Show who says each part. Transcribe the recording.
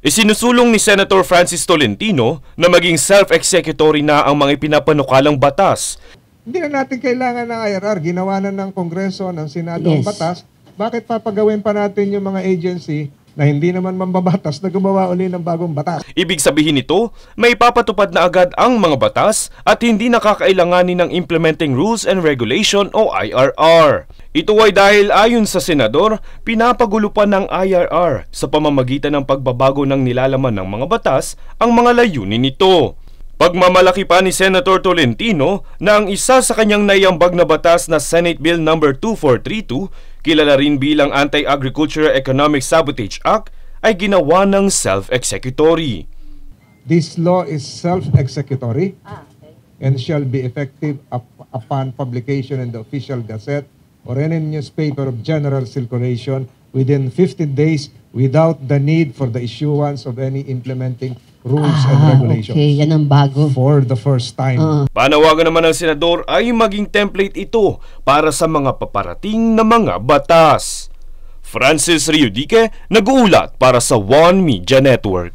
Speaker 1: Isinusulong ni Senator Francis Tolentino na maging self-executory na ang mga ipinapanukalang batas.
Speaker 2: Hindi na natin kailangan ng IRR. Ginawa na ng Kongreso, ng Senado ang batas. Bakit papagawin pa natin yung mga agency na hindi naman mambabatas na gumawa uli ng bagong batas?
Speaker 1: Ibig sabihin nito, may papatupad na agad ang mga batas at hindi nakakailanganin ng Implementing Rules and Regulation o IRR. Ito ay dahil ayon sa senador, pinapagulo pa ng IRR sa pamamagitan ng pagbabago ng nilalaman ng mga batas ang mga layunin nito. Pagmamalaki pa ni Senator Tolentino na ang isa sa kanyang naiambag na batas na Senate Bill No. 2432, kilala rin bilang Anti-Agricultural Economic Sabotage Act, ay ginawa ng self-executory.
Speaker 2: This law is self-executory and shall be effective upon publication in the official gazette or any newspaper of general circulation within 15 days without the need for the issuance of any implementing rules and regulations.
Speaker 3: Okay, yan ang bago.
Speaker 2: For the first time.
Speaker 1: Panawagan naman ng senador ay maging template ito para sa mga paparating na mga batas. Francis Riudique, nag-uulat para sa One Media Network.